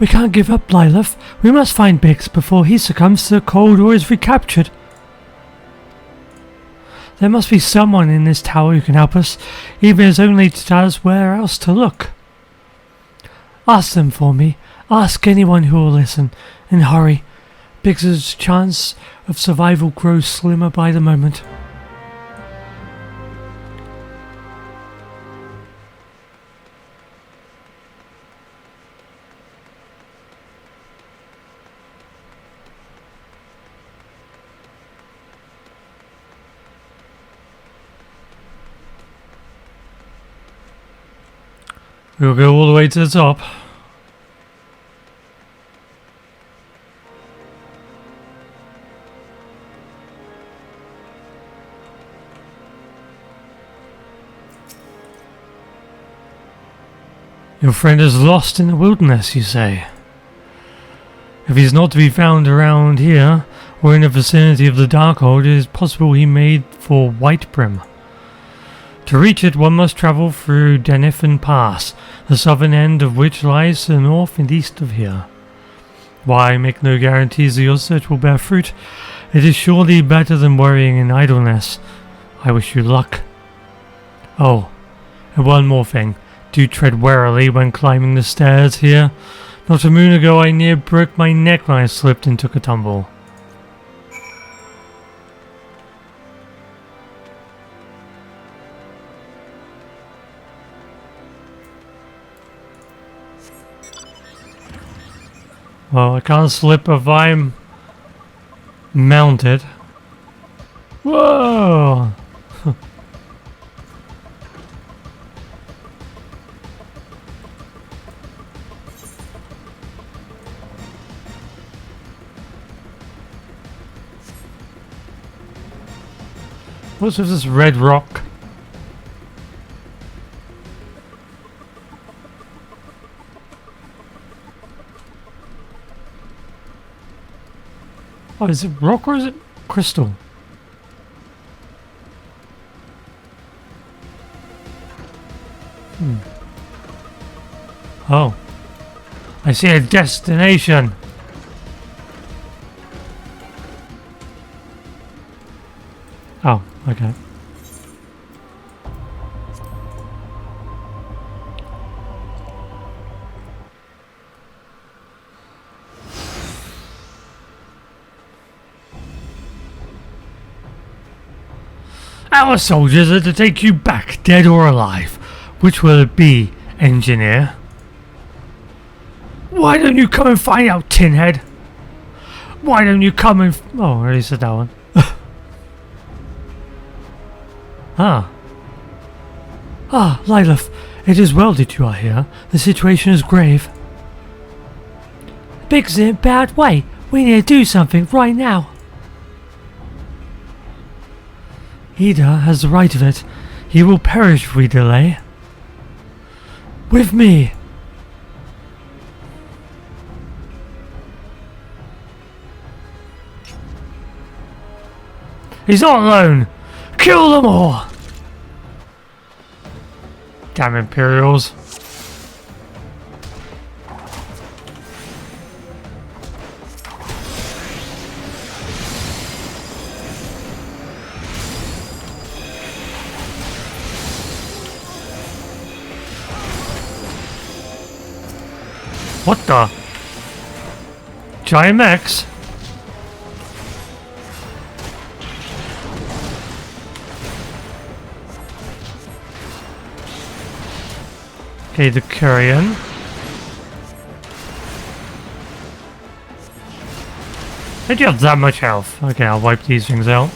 We can't give up, Lilith. We must find Biggs before he succumbs to the cold or is recaptured. There must be someone in this tower who can help us, even if it's only to tell us where else to look. Ask them for me. Ask anyone who will listen. And hurry. Biggs' chance of survival grows slimmer by the moment. We'll go all the way to the top. Your friend is lost in the wilderness, you say? If he's not to be found around here, or in the vicinity of the Darkhold, it is possible he made for White Brim. To reach it, one must travel through Denifin Pass, the southern end of which lies to the north and east of here. While I make no guarantees that your search will bear fruit, it is surely better than worrying in idleness. I wish you luck. Oh, and one more thing. Do tread warily when climbing the stairs here. Not a moon ago I near broke my neck when I slipped and took a tumble. Well, I can't slip if I'm mounted. Whoa! What's with this red rock? Oh, is it rock or is it crystal? Oh. I see a destination. Oh, okay. Our soldiers are to take you back, dead or alive. Which will it be, engineer? Why don't you come and find out, Tinhead? Why don't you come and... Oh, I already said that one. Lilith, it is well that you are here. The situation is grave. Biggs in a bad way. We need to do something right now. Ida has the right of it. He will perish if we delay. With me. He's not alone. Kill them all. Damn Imperials. What the? Giant X? Okay, the Curian. Did you have that much health? Okay, I'll wipe these things out.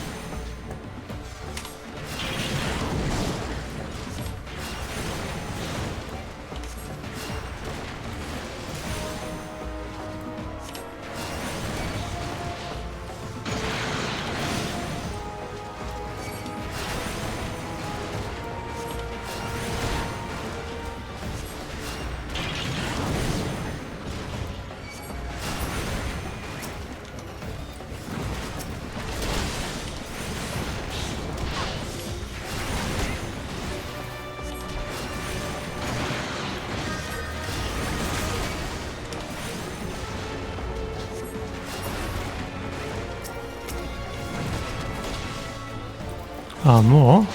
More.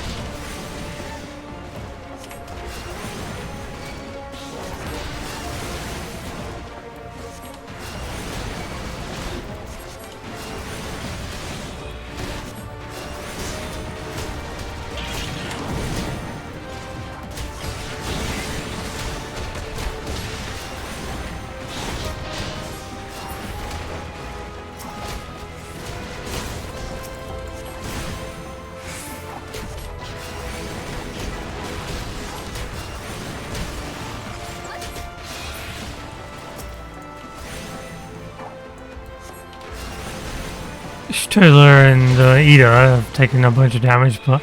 Taylor and Ida have taken a bunch of damage, but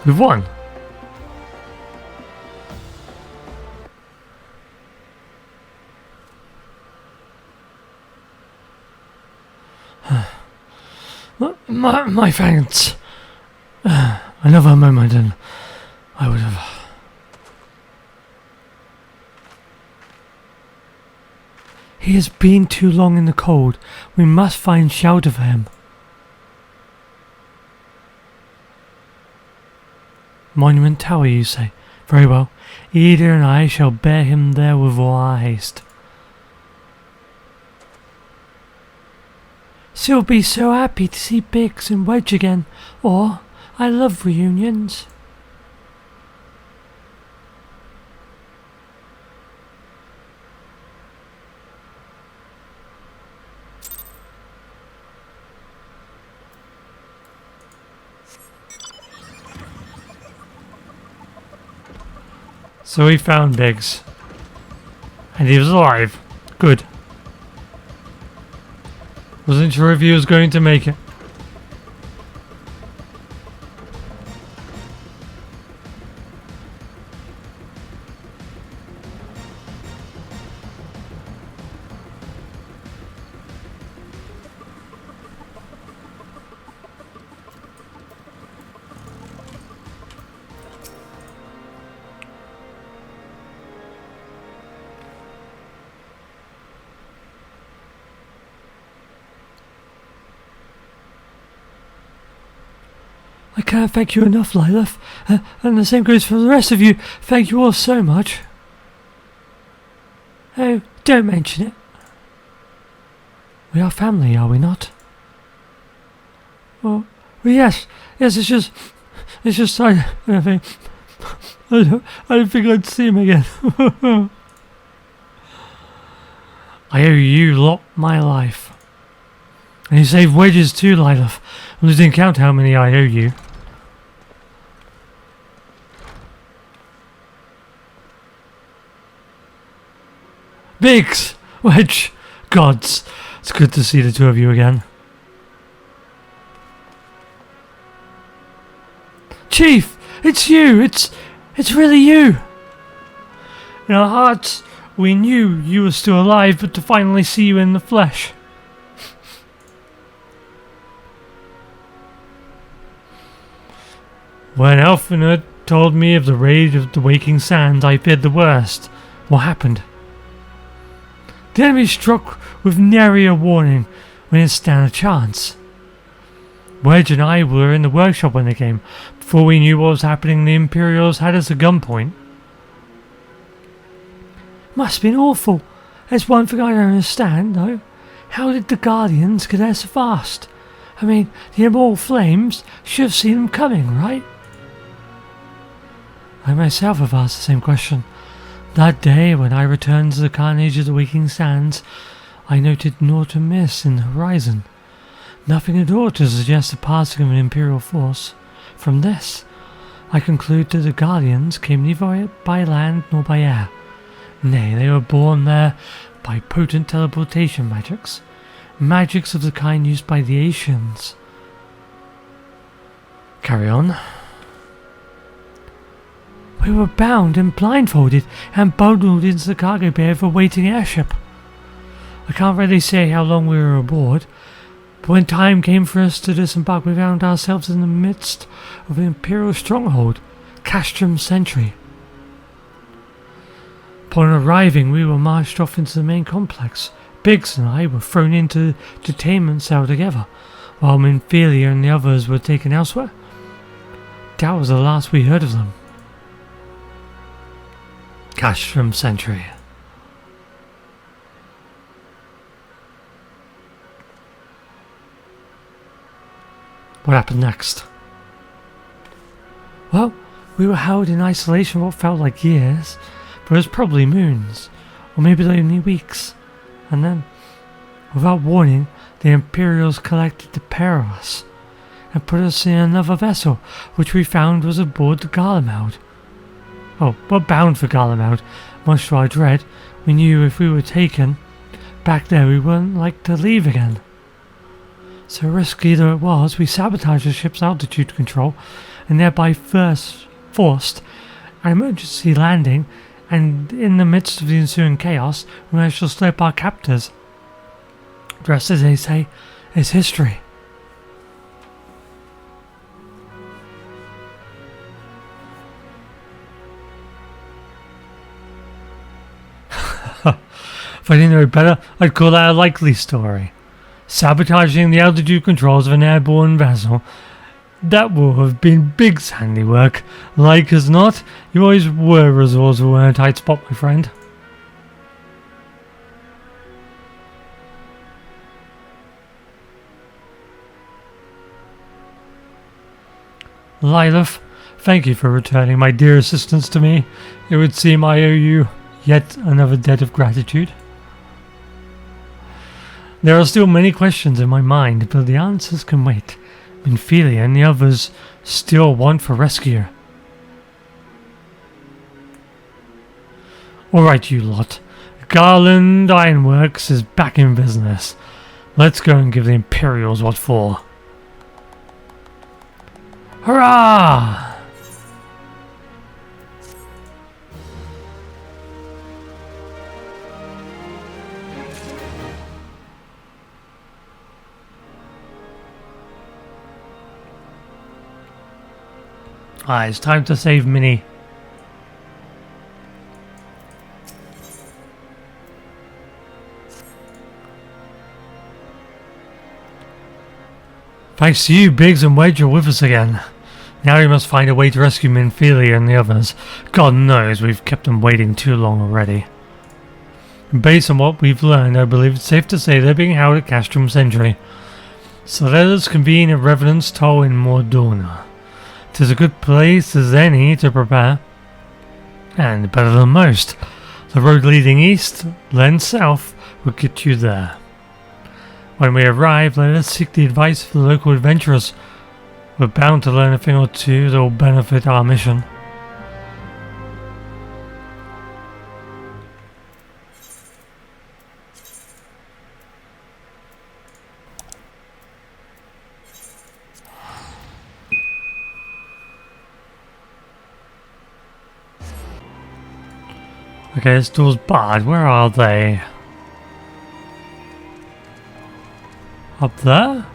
we've won. my thanks. Another moment and I would have... He has been too long in the cold. We must find shelter for him. Monument Tower, you say? Very well. Ida and I shall bear him there with all our haste. She'll be so happy to see Biggs and Wedge again. Or, I love reunions. So we found Biggs. And he was alive. Good. Wasn't sure if he was going to make it. I can't thank you enough, Lilith, and the same goes for the rest of you. Thank you all so much. Oh, don't mention it. We are family, are we not? Well, yes, it's just, I don't think I'd see him again. I owe you lot my life. And you saved Wedges too, Lilith. I'm losing count how many I owe you. Biggs! Wedge! Gods! It's good to see the two of you again. Chief! It's you! It's really you! In our hearts, we knew you were still alive, but to finally see you in the flesh. When Elfinur told me of the raid of the Waking Sands, I feared the worst. What happened? The enemy struck with nary a warning. We didn't stand a chance. Wedge and I were in the workshop when they came. Before we knew what was happening, the Imperials had us at gunpoint. Must have been awful. There's one thing I don't understand, though. How did the Guardians get there so fast? I mean, the Immortal Flames should have seen them coming, right? I myself have asked the same question. That day, when I returned to the carnage of the Waking Sands, I noted naught amiss in the horizon. Nothing at all to suggest the passing of an Imperial force. From this, I conclude that the Guardians came neither by land nor by air. Nay, they were born there by potent teleportation magics. Magics of the kind used by the Ascians. Carry on. We were bound and blindfolded and bundled into the cargo bay of a waiting airship. I can't really say how long we were aboard, but when time came for us to disembark, we found ourselves in the midst of an Imperial stronghold, Castrum Sentry. Upon arriving, we were marched off into the main complex. Biggs and I were thrown into the detainment cell together, while Minfilia and the others were taken elsewhere. that was the last we heard of them. Castrum Sentry. What happened next? Well, we were held in isolation for what felt like years, but it was probably moons, or maybe only weeks. And then, without warning, the Imperials collected the pair of us and put us in another vessel, which we found was aboard the Garlemald. Oh, we're bound for Garlemald. Much to our dread, we knew if we were taken back there we wouldn't like to leave again. So risky though it was, we sabotaged the ship's altitude control and thereby forced an emergency landing, and in the midst of the ensuing chaos we managed to slip our captors. The rest, as they say, is history. If I didn't know better, I'd call that a likely story. Sabotaging the altitude controls of an airborne vessel. That would have been Big's handiwork. Like as not, you always were resourceful in a tight spot, my friend. Lilith, thank you for returning my dear assistance to me. It would seem I owe you yet another debt of gratitude. There are still many questions in my mind, but the answers can wait. Minfilia and the others still want for rescue. Alright, you lot. Garland Ironworks is back in business. Let's go and give the Imperials what for. Hurrah! It's time to save Minnie. Thanks to you, Biggs and Wedge are with us again. Now we must find a way to rescue Minfilia and the others. God knows we've kept them waiting too long already. Based on what we've learned, I believe it's safe to say they're being held at Castrum Sentry. So let us convene at Revenant's Toll in Mordorna. 'Tis a good place as any to prepare, and better than most. The road leading east, then south, will get you there. When we arrive, let us seek the advice of the local adventurers. We're bound to learn a thing or two that will benefit our mission. Okay, this door's barred. Where are they? Up there?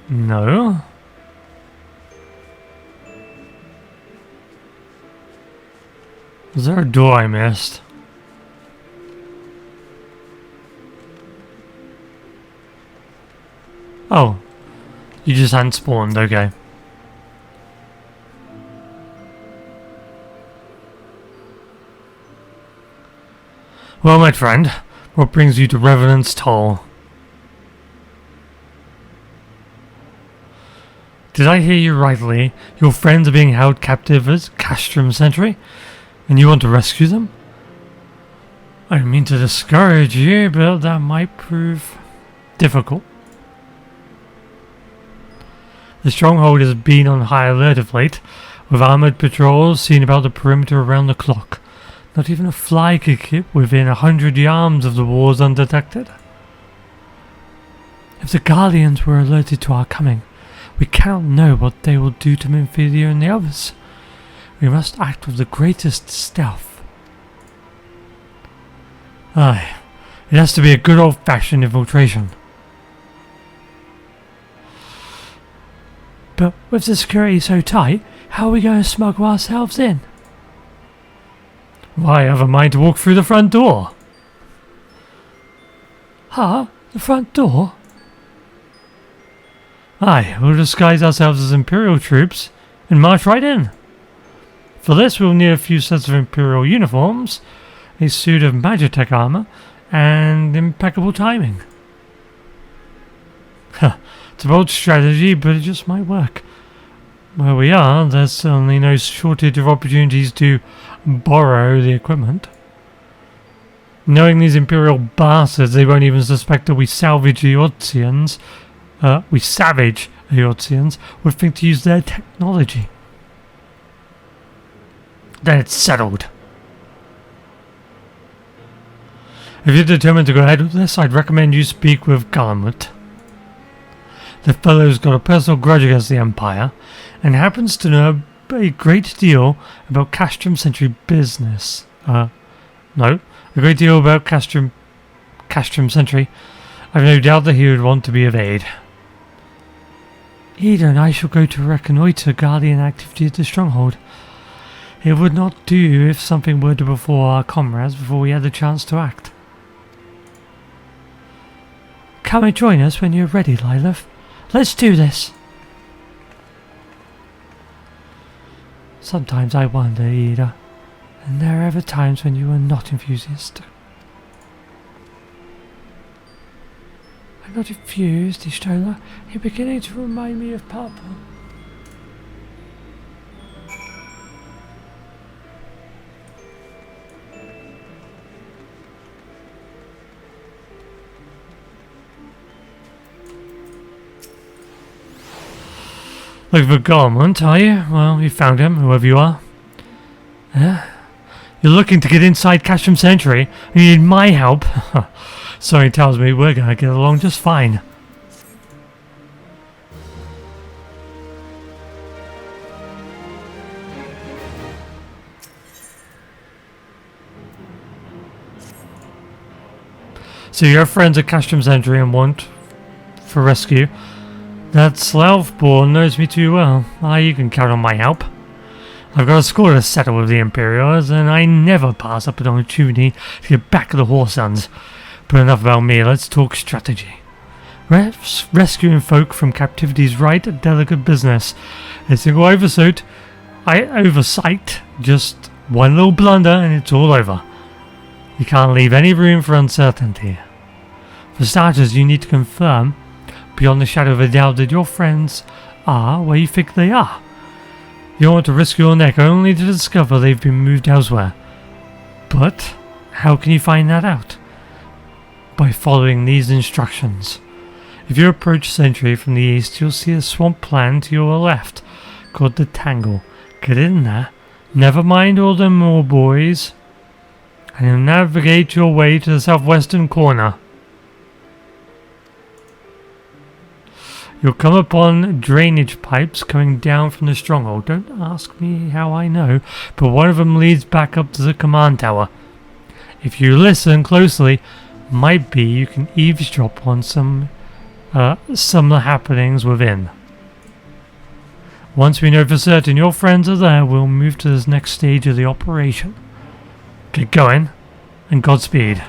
No. Was there a door I missed? Oh. You just hadn't spawned, okay. Well, my friend, what brings you to Revenant's Toll? Did I hear you rightly? Your friends are being held captive at Castrum Sentry? And you want to rescue them? I don't mean to discourage you, but that might prove difficult. The stronghold has been on high alert of late, with armoured patrols seen about the perimeter around the clock. Not even a fly could keep within 100 yards of the walls undetected. If the Guardians were alerted to our coming, we cannot know what they will do to Minfilia and the others. We must act with the greatest stealth. Aye, it has to be a good old-fashioned infiltration. But with the security so tight, How are we going to smuggle ourselves in? Why, I have a mind to walk through the front door. Huh? The front door? Aye, we'll disguise ourselves as Imperial troops and march right in. For this, we'll need a few sets of Imperial uniforms, a suit of Magitech armor, and impeccable timing. It's a bold strategy, but it just might work. Where we are, there's certainly no shortage of opportunities to borrow the equipment. Knowing these Imperial bastards, they won't even suspect that we savage Eorzeans would think to use their technology. Then it's settled. If you're determined to go ahead with this, I'd recommend you speak with Garlemald. The fellow's got a personal grudge against the Empire, and happens to know a great deal about Castrum Sentry business. A great deal about Castrum Sentry. I've no doubt that he would want to be of aid. Ida and I shall go to reconnoitre Guardian activity at the stronghold. It would not do if something were to befall our comrades before we had the chance to act. Come and join us when you're ready, Lilith. Let's do this. Sometimes I wonder, Ida, and there are ever times when you are not enthusiastic. I'm not infused, Ishtola. You're beginning to remind me of Papa. Looking for Garlemald, are you? Well, you found him, whoever you are. You're looking to get inside Castrum Sentry, and you need my help. Something tells me we're gonna get along just fine. So your friends at Castrum Sentry and want for rescue. That Slothborn knows me too well. You can count on my help. I've got a score to settle with the Imperials, and I never pass up an opportunity to get back at the Whoresons. But enough about me, let's talk strategy. Rescuing folk from captivity is right a delicate business. A single oversight, just one little blunder and it's all over. You can't leave any room for uncertainty. For starters, you need to confirm, beyond the shadow of a doubt, that your friends are where you think they are. You don't want to risk your neck only to discover they've been moved elsewhere. But how can you find that out? By following these instructions. If you approach Sentry from the east, you'll see a swamp land to your left, called the Tangle. Get in there, never mind all the more boys, and you'll navigate your way to the southwestern corner. You'll come upon drainage pipes coming down from the stronghold. Don't ask me how I know, but one of them leads back up to the command tower. If you listen closely, might be you can eavesdrop on some of the happenings within. Once we know for certain your friends are there, we'll move to this next stage of the operation. Get going, and Godspeed.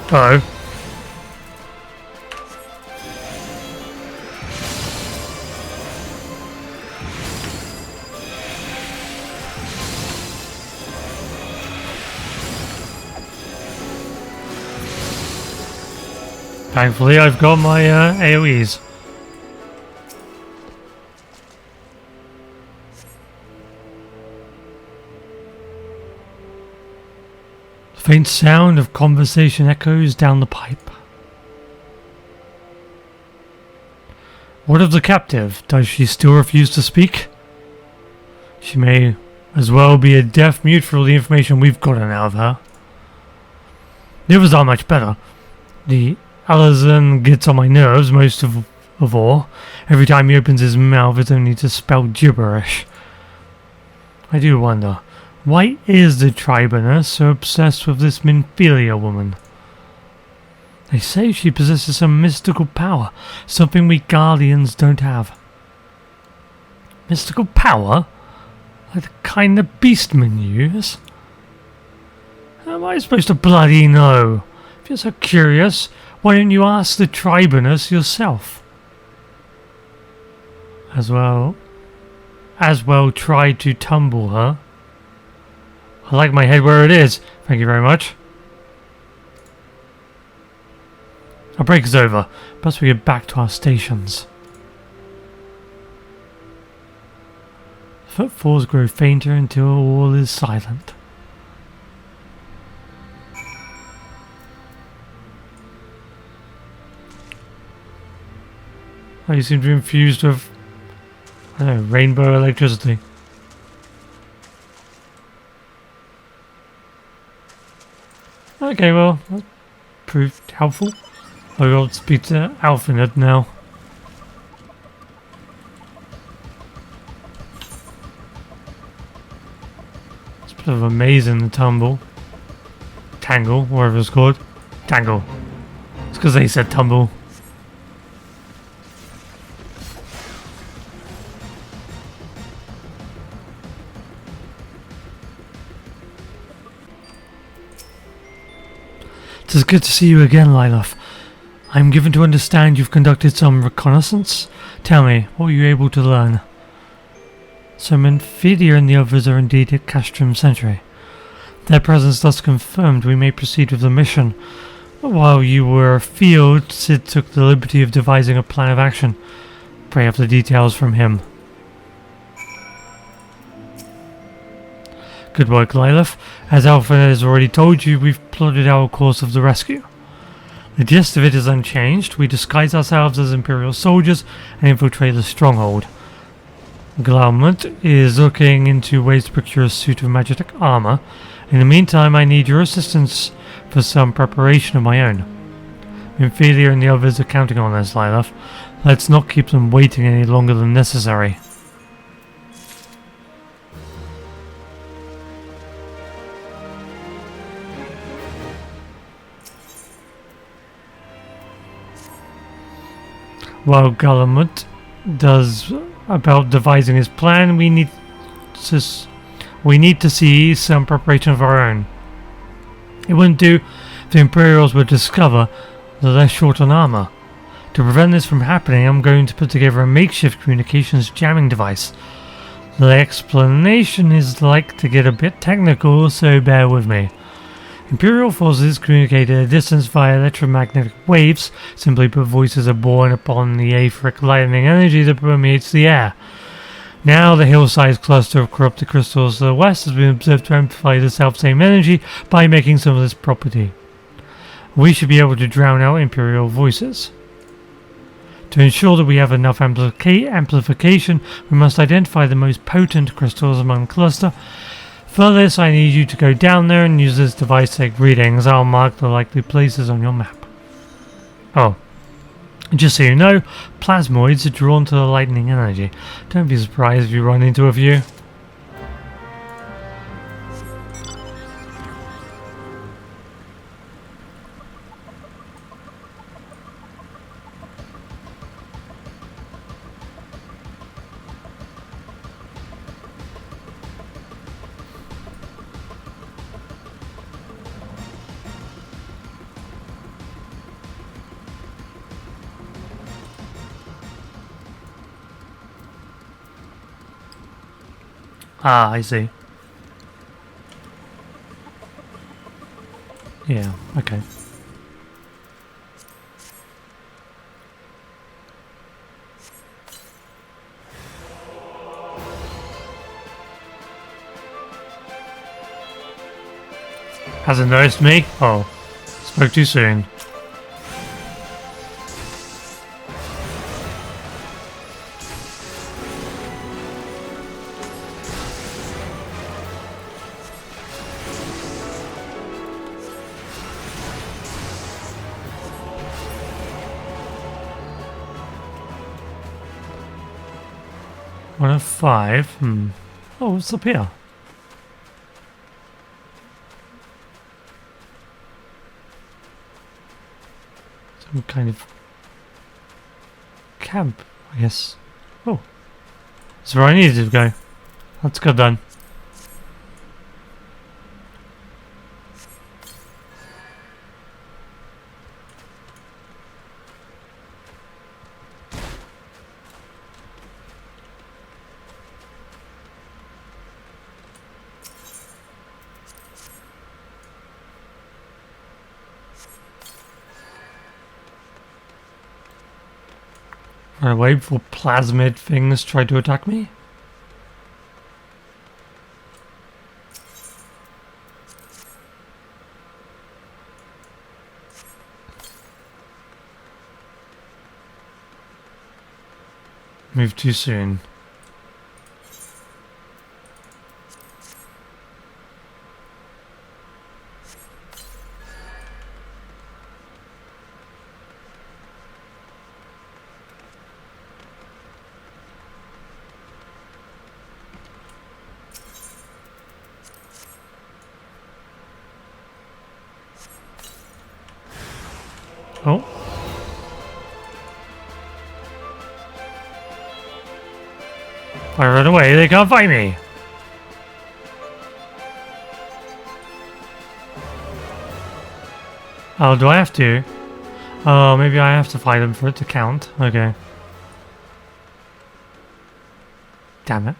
Uh-oh. Thankfully, I've got my AoEs. The faint sound of conversation echoes down the pipe. What of the captive? Does she still refuse to speak? She may as well be a deaf mute for all the information we've gotten out of her. The others aren't much better. The Alazan gets on my nerves most of all. Every time he opens his mouth, it's only to spell gibberish. I do wonder, Why is the Tribunus so obsessed with this Minfilia woman? They say she possesses some mystical power, something we Guardians don't have. Mystical power? Like the kind that beastmen use? How am I supposed to bloody know? If you're so curious, why don't you ask the Tribunus yourself? As well try to tumble her. I like my head where it is. Thank you very much. Our break is over. Perhaps we get back to our stations. Footfalls grow fainter until all is silent. Oh, you seem to be infused with, I don't know, rainbow electricity. Okay, well, that proved helpful. I will speak to Alphinid now. It's a bit of a maze in the tumble. Tangle, whatever it's called. Tangle. It's because they said tumble. It is good to see you again, Lilith. I am given to understand you've conducted some reconnaissance. Tell me, what were you able to learn? So Minfilia and the others are indeed at Castrum Sentry. Their presence thus confirmed, we may proceed with the mission. While you were afield, Sid took the liberty of devising a plan of action. Pray have the details from him. Good work, Lilith. As Alpha has already told you, we've plotted our course of the rescue. The gist of it is unchanged. We disguise ourselves as Imperial soldiers and infiltrate the stronghold. Garlemald is looking into ways to procure a suit of magic armor. In the meantime, I need your assistance for some preparation of my own. Minfilia and the others are counting on us, Lilith. Let's not keep them waiting any longer than necessary. While Garlemald does about devising his plan, we need to see some preparation of our own. It wouldn't do if the Imperials would discover that they're short on armor. To prevent this from happening, I'm going to put together a makeshift communications jamming device. The explanation is like to get a bit technical, so bear with me. Imperial forces communicate at a distance via electromagnetic waves. Simply put, voices are born upon the aetheric lightning energy that permeates the air. Now the hill-sized cluster of corrupted crystals to the west has been observed to amplify the self-same energy by making some of this property. We should be able to drown out Imperial voices. To ensure that we have enough amplification, we must identify the most potent crystals among the cluster. For this, I need you to go down there and use this device to take readings. I'll mark the likely places on your map. Oh, just so you know, plasmoids are drawn to the lightning energy. Don't be surprised if you run into a few. Ah, I see. Yeah, okay. Hasn't noticed me? Oh, spoke too soon. One of 5. Oh, what's up here? Some kind of camp, I guess. Oh, that's where I needed to go. Let's go then. I wait for plasmid things try to attack me. Move too soon. Oh. If I run away, they can't find me. Oh, do I have to? Oh, maybe I have to fight them for it to count. Okay. Damn it.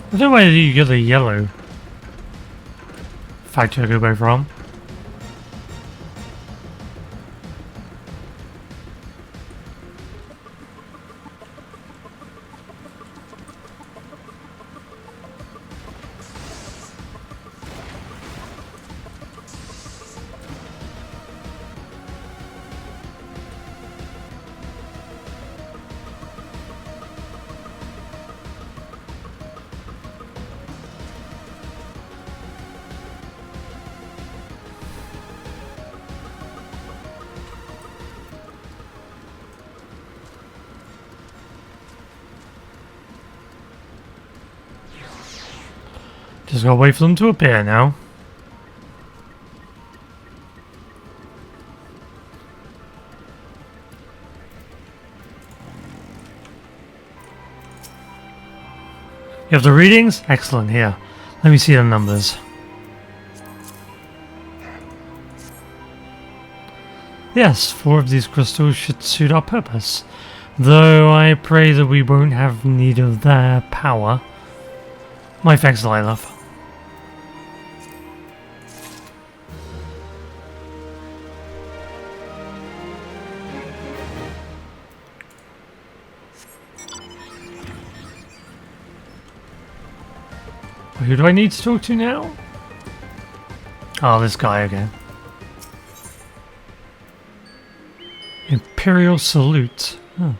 I don't know where you get the yellow factor to go from. Just gotta wait for them to appear now. You have the readings? Excellent, here. Let me see the numbers. Yes, 4 of these crystals should suit our purpose. Though I pray that we won't have need of their power. My thanks, Lilith. Who do I need to talk to now? Oh, this guy again. Imperial salute. Oh.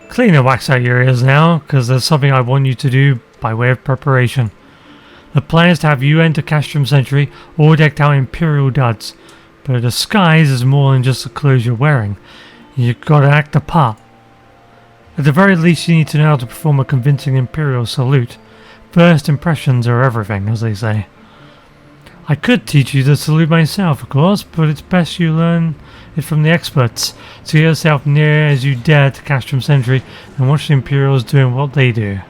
Clean and wax out your ears now, because there's something I want you to do by way of preparation. The plan is to have you enter Castrum Century all decked out in Imperial duds, but a disguise is more than just the clothes you're wearing. You've got to act the part. At the very least, you need to know how to perform a convincing Imperial salute. First impressions are everything, as they say. I could teach you the salute myself, of course, but it's best you learn it from the experts. So get yourself near as you dare to Castrum Century and watch the Imperials doing what they do.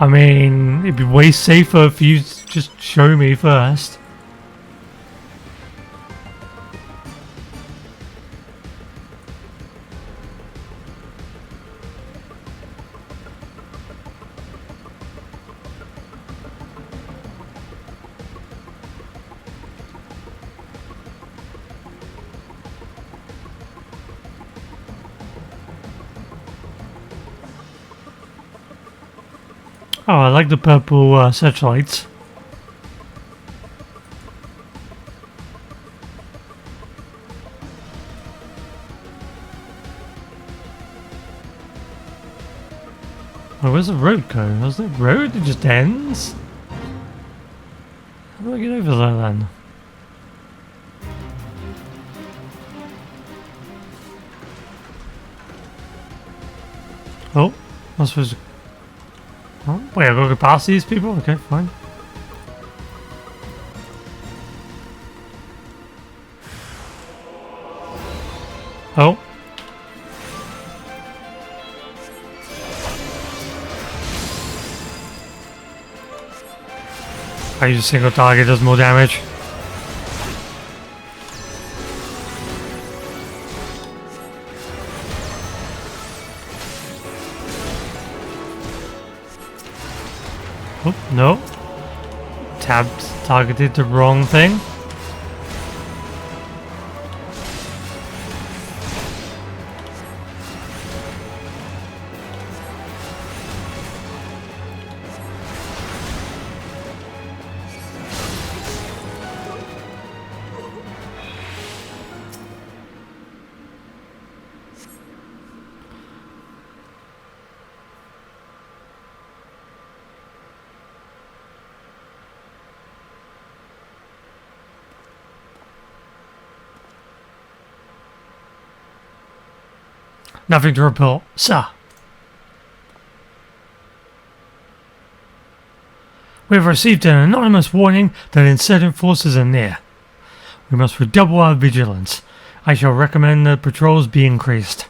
I mean, it'd be way safer if you just show me first. Oh, I like the purple searchlights. Oh, where's the road go? Does the road? It just ends? How do I get over there then? Oh, I'm supposed to... Oh, wait, I've got to go past these people? Okay, fine. Oh. I use a single target, does more damage. Oh, no. Targeted the wrong thing. Nothing to report, sir. We have received an anonymous warning that insurgent forces are near. We must redouble our vigilance. I shall recommend that patrols be increased.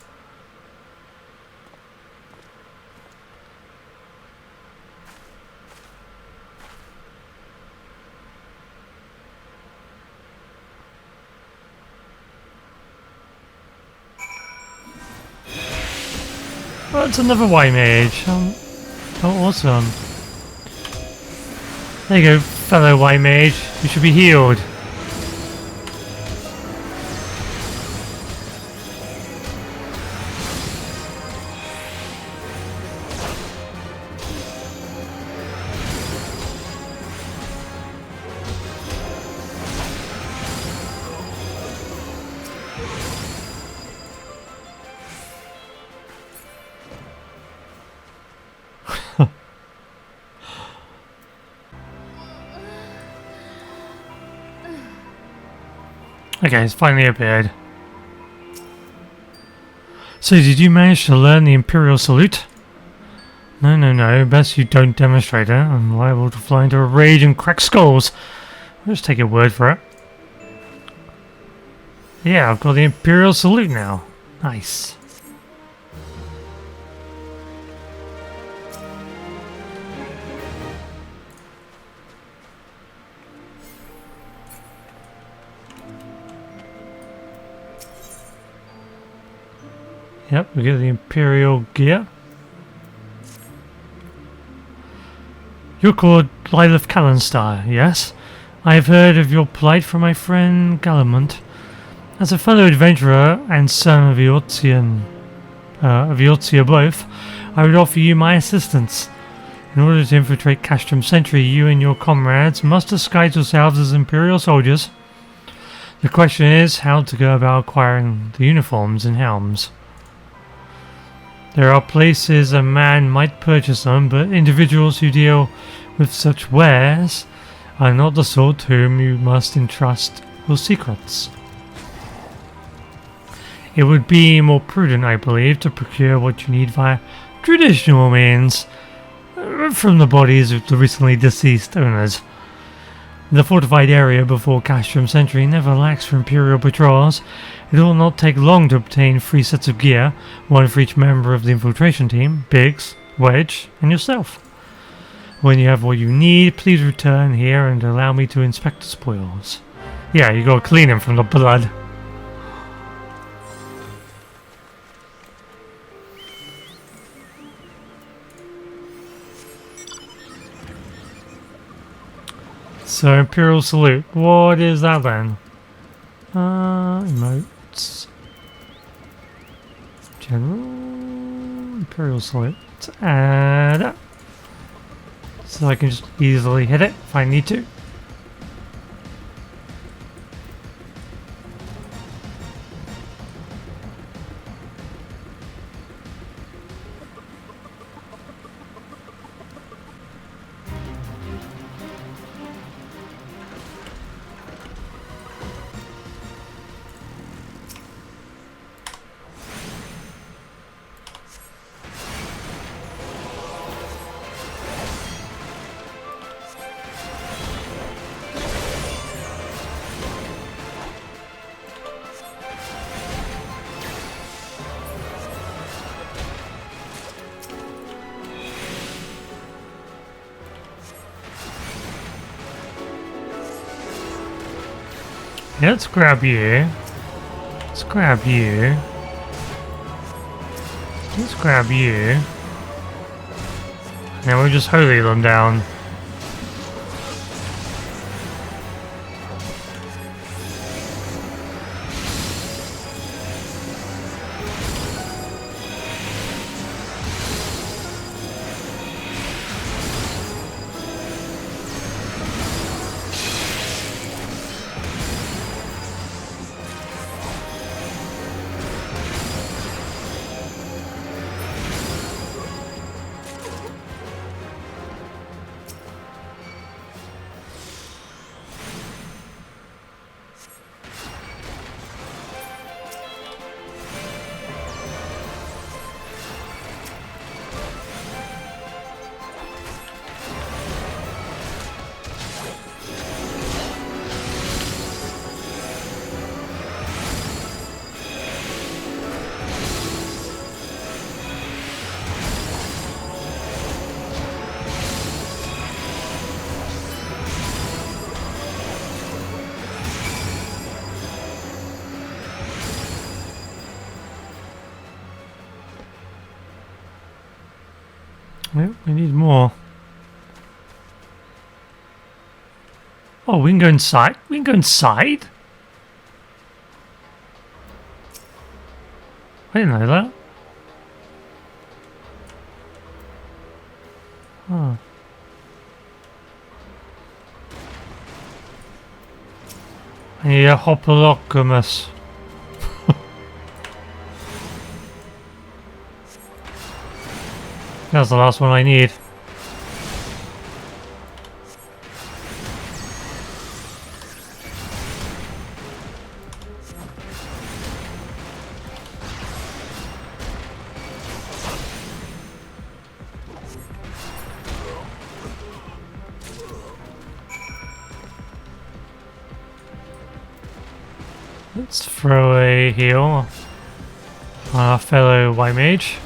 Oh, it's another White Mage. Oh, awesome. There you go, fellow White Mage. You should be healed. Okay, it's finally appeared. So, did you manage to learn the Imperial Salute? No, best you don't demonstrate it. I'm liable to fly into a rage and crack skulls. I'll just take your word for it. Yeah, I've got the Imperial Salute now. Nice. Yep, we get the Imperial gear. You're called Lilith Kalinstar, yes? I have heard of your plight from my friend Garlemald. As a fellow adventurer and son of Eorzea both, I would offer you my assistance. In order to infiltrate Castrum Sentry, you and your comrades must disguise yourselves as Imperial soldiers. The question is how to go about acquiring the uniforms and helms. There are places a man might purchase them, but individuals who deal with such wares are not the sort whom you must entrust your secrets. It would be more prudent, I believe, to procure what you need via traditional means from the bodies of the recently deceased owners. The fortified area before Castrum Sentry never lacks for Imperial patrols. It will not take long to obtain 3 sets of gear, one for each member of the infiltration team, Biggs, Wedge, and yourself. When you have what you need, please return here and allow me to inspect the spoils. Yeah, you gotta clean him from the blood. So, Imperial Salute. What is that then? Emotes. General Imperial Salute. Let's add that. So I can just easily hit it if I need to. Yeah, let's grab you. Let's grab you. Let's grab you. Now we'll just holy them down. Yep, we need more. Oh, we can go inside? We can go inside? I didn't know that. Huh. I need a Hopalocamus. That's the last one I need. Let's throw a heal on our fellow White Mage.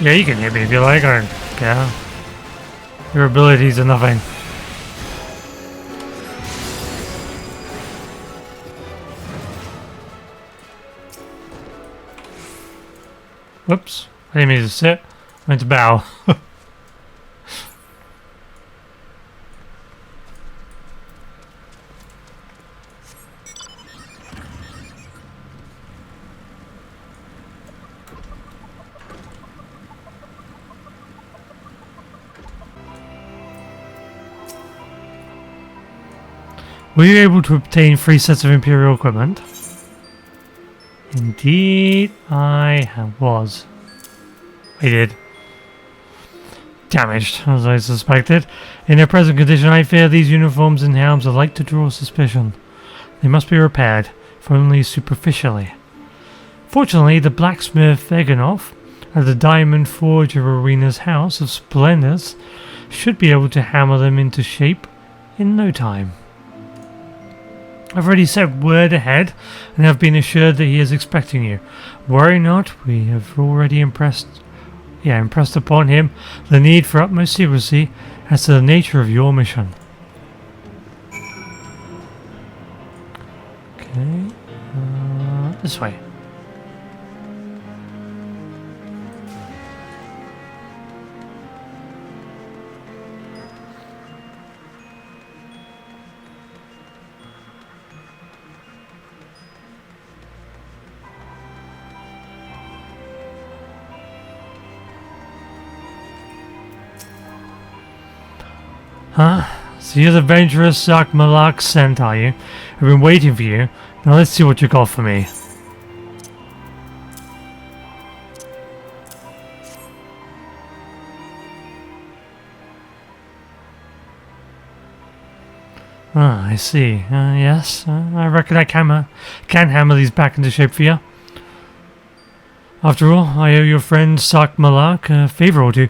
Yeah, you can hit me if you like, I don't care. Your abilities are nothing. Whoops, I didn't mean to sit. I meant to bow. Were you able to obtain 3 sets of Imperial equipment? Indeed, I was. I did. Damaged, as I suspected. In their present condition, I fear these uniforms and helms are like to draw suspicion. They must be repaired, if only superficially. Fortunately, the blacksmith Eganov at the Diamond Forge of Arena's House of Splendors should be able to hammer them into shape in no time. I've already sent word ahead and have been assured that he is expecting you. Worry not, we have already impressed upon him the need for utmost secrecy as to the nature of your mission. Okay, this way. Huh? So you're the adventurous Sark Malak sent, are you? I've been waiting for you. Now let's see what you got for me. Ah, I see. Yes, I reckon I can hammer these back into shape for you. After all, I owe your friend Sark Malak a favour or two.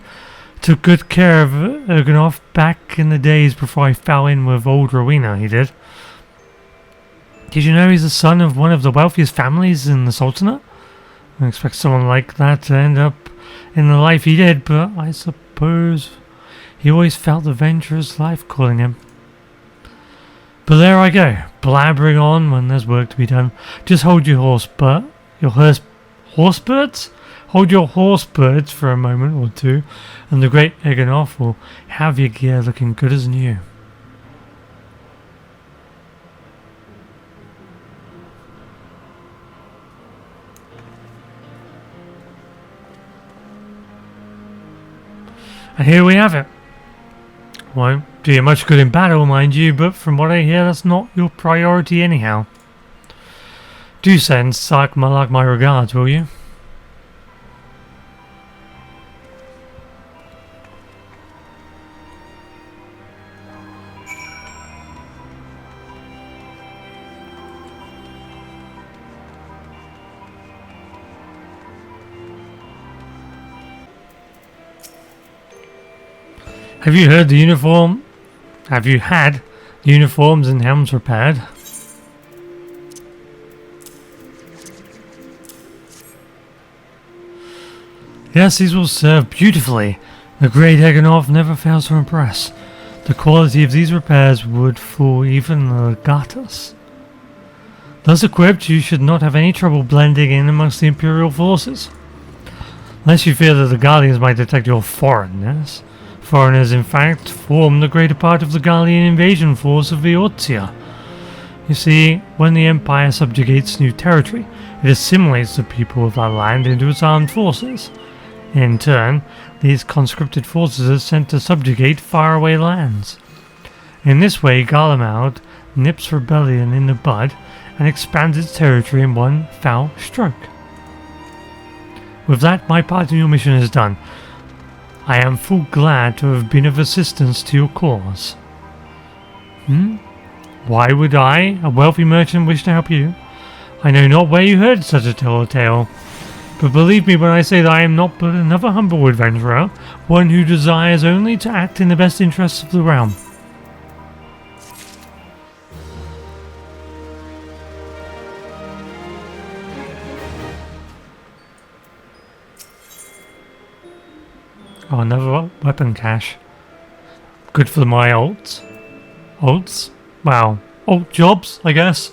Took good care of Ergonoff back in the days before I fell in with old Rowena, he did. Did you know he's the son of one of the wealthiest families in the Sultanate? I expect someone like that to end up in the life he did, but I suppose he always felt the venturous life calling him. But there I go, blabbering on when there's work to be done. Just hold your horsebirds? Hold your horsebirds for a moment or two, and the great Ergonoff will have your gear looking good as new. And here we have it. Won't do you much good in battle, mind you, but from what I hear, that's not your priority anyhow. Do send Sark Malak my regards, will you? Have you had the uniforms and helms repaired? Yes, these will serve beautifully. The great Ergonoff never fails to impress. The quality of these repairs would fool even the Legatus. Thus equipped, you should not have any trouble blending in amongst the Imperial forces. Unless you fear that the Guardians might detect your foreignness. Foreigners, in fact, form the greater part of the Gallian invasion force of Eorzea. You see, when the Empire subjugates new territory, it assimilates the people of that land into its armed forces. In turn, these conscripted forces are sent to subjugate faraway lands. In this way, Garlemald nips rebellion in the bud and expands its territory in one foul stroke. With that, my part in your mission is done. I am full glad to have been of assistance to your cause. Why would I, a wealthy merchant, wish to help you? I know not where you heard such a tale, but believe me when I say that I am not but another humble adventurer, one who desires only to act in the best interests of the realm. Oh, another weapon cache. Good for my ults. Ults? Wow. Ult jobs, I guess.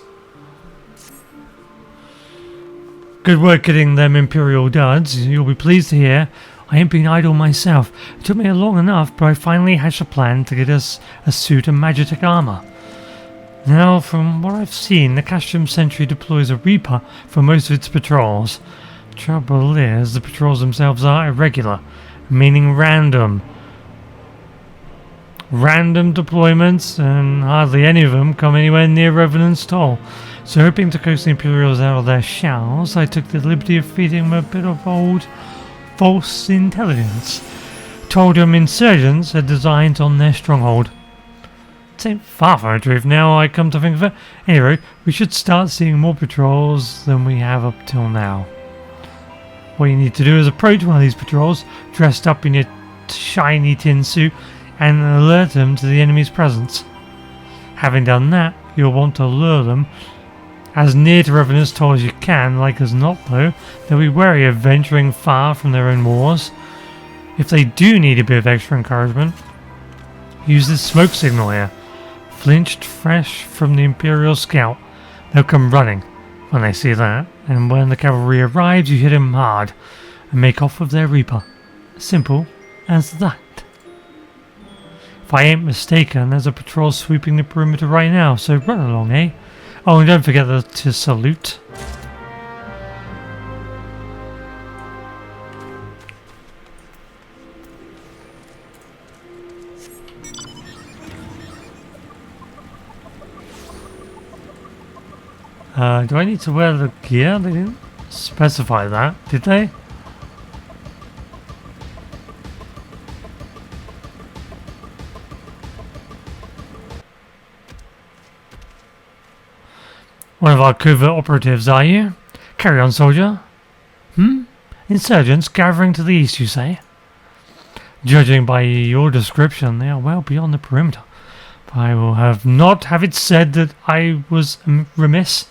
Good work getting them Imperial duds. You'll be pleased to hear I ain't been idle myself. It took me long enough, but I finally hatched a plan to get us a suit of magic armor. Now, from what I've seen, the Castrum Sentry deploys a Reaper for most of its patrols. Trouble is, the patrols themselves are irregular, meaning random. Random deployments, and hardly any of them come anywhere near Revenant's Toll. So hoping to coax the Imperials out of their shells, I took the liberty of feeding them a bit of old false intelligence. Told them insurgents had designs on their stronghold. It ain't far from the truth now I come to think of it. Anyway, we should start seeing more patrols than we have up till now. What you need to do is approach one of these patrols, dressed up in your shiny tin suit, and alert them to the enemy's presence. Having done that, you'll want to lure them as near to Revenant's Toll as you can. Like as not though, they'll be wary of venturing far from their own wars. If they do need a bit of extra encouragement, use this smoke signal here. Flinched fresh from the Imperial Scout. They'll come running when they see that, and when the cavalry arrives you hit them hard and make off with their Reaper. Simple as that. If I ain't mistaken, there's a patrol sweeping the perimeter right now, so run along, eh? Oh, and don't forget to salute. Do I need to wear the gear? They didn't specify that, did they? One of our covert operatives, are you? Carry on, soldier. Insurgents gathering to the east, you say? Judging by your description, they are well beyond the perimeter. But I will not have it said that I was remiss.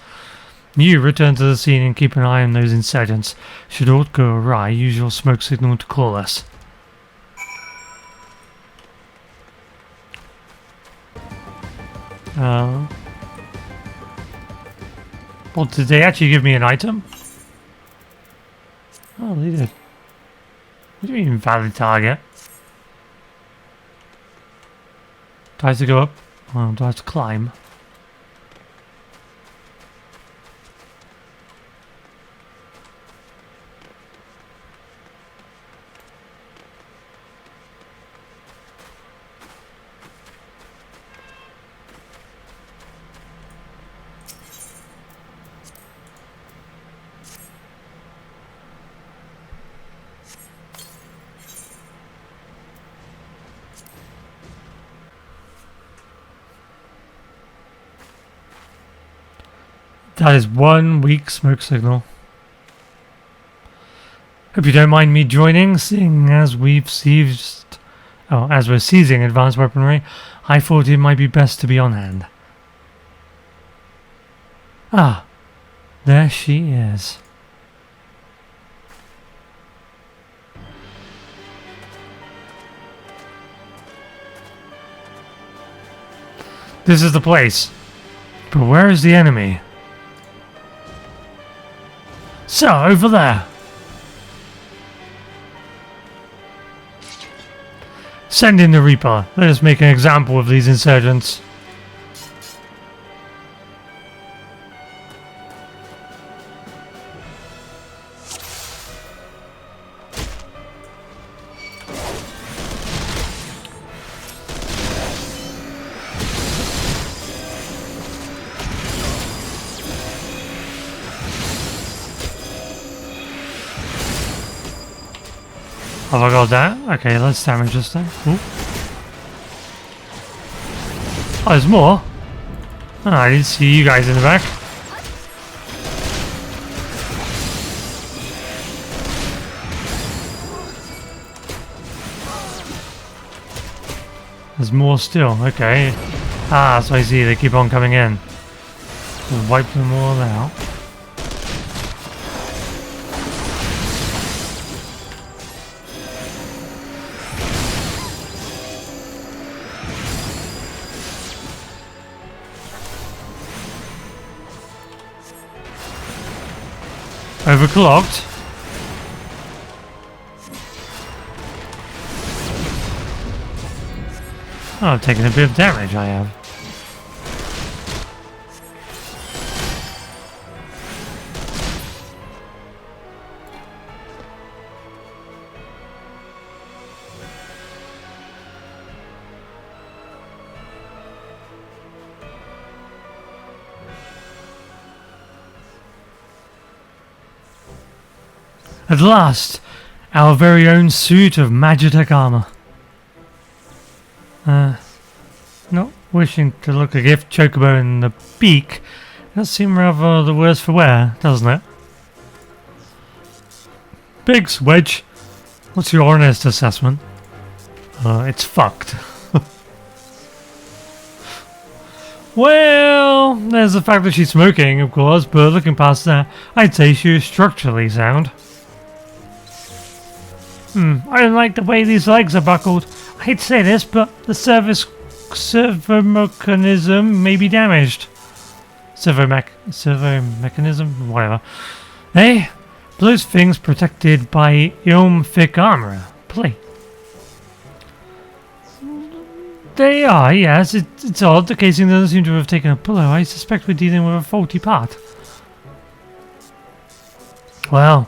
You return to the scene and keep an eye on those insurgents. Should aught go awry, use your smoke signal to call us. Well, did they actually give me an item? Oh, they did. What do you mean valid target? Do I have to go up? Oh, do I have to climb? That is one weak smoke signal. Hope you don't mind me joining, seeing as we're seizing advanced weaponry. I thought it might be best to be on hand. Ah, there she is. This is the place. But where is the enemy? So, over there. Send in the Reaper. Let us make an example of these insurgents. Have I got that? Okay, let's damage this thing. Ooh. Oh, there's more. Oh, I didn't see you guys in the back. There's more still. Okay. Ah, so I see. They keep on coming in. Just wipe them all out. Overclocked. Oh, I've taken a bit of damage, I have. At last, our very own suit of Magitech armor. Not wishing to look a gift chocobo in the beak, does seem rather the worse for wear, doesn't it? Biggs, Wedge, what's your honest assessment? It's fucked. Well, there's the fact that she's smoking, of course, but looking past that, I'd say she is structurally sound. I don't like the way these legs are buckled. I hate to say this, but the servo mechanism may be damaged. Servo mechanism? Whatever. Hey, those things protected by thick armor. Play. They are, yes. It's odd. The casing doesn't seem to have taken a blow. I suspect we're dealing with a faulty part. Well,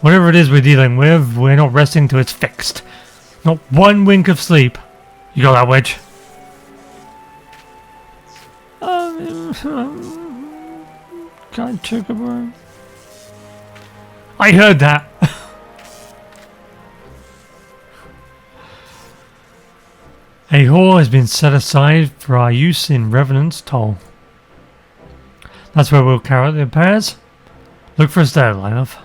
whatever it is we're dealing with, we're not resting till it's fixed. Not one wink of sleep. You got that, Wedge? Can't check about. I heard that. A hall has been set aside for our use in Revenant's Toll. That's where we'll carry out the repairs. Look for us there, love.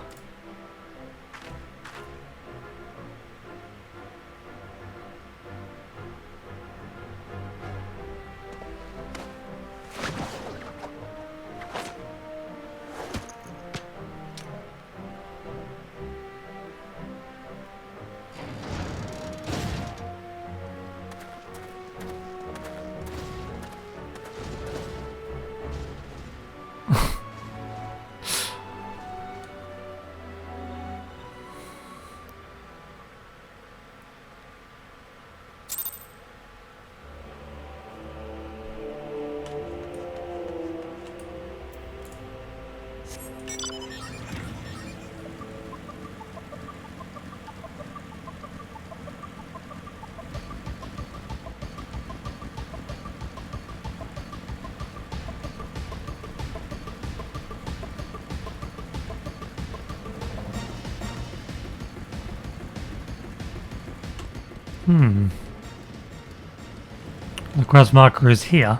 The quest marker is here.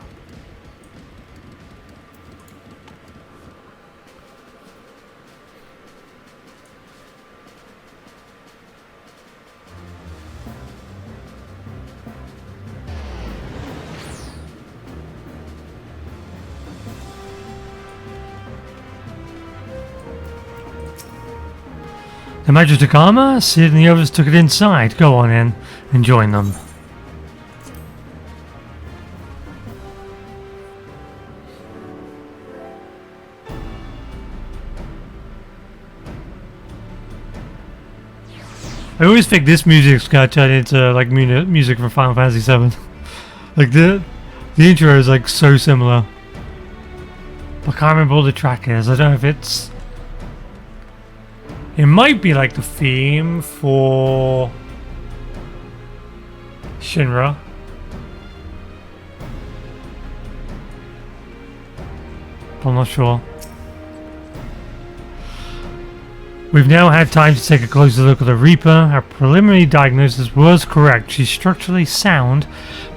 The magic armor? Sid and the others took it inside. Go on in and join them. I always think this music's gonna turn into like music from Final Fantasy VII. Like the intro is like so similar. I can't remember what the track is. I don't know if it's. It might be like the theme for Shinra. But I'm not sure. We've now had time to take a closer look at the Reaper. Our preliminary diagnosis was correct. She's structurally sound,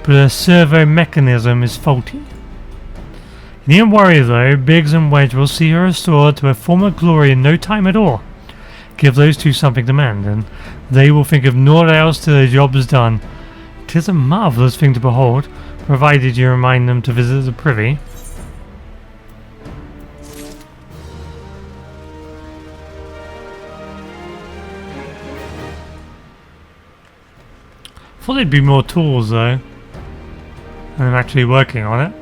but her servo mechanism is faulty. Needn't worry though, Biggs and Wedge will see her restored to her former glory in no time at all. Give those two something to mend, and they will think of naught else till their job is done. 'Tis a marvellous thing to behold, provided you remind them to visit the privy. Thought there'd be more tools though, and I'm actually working on it.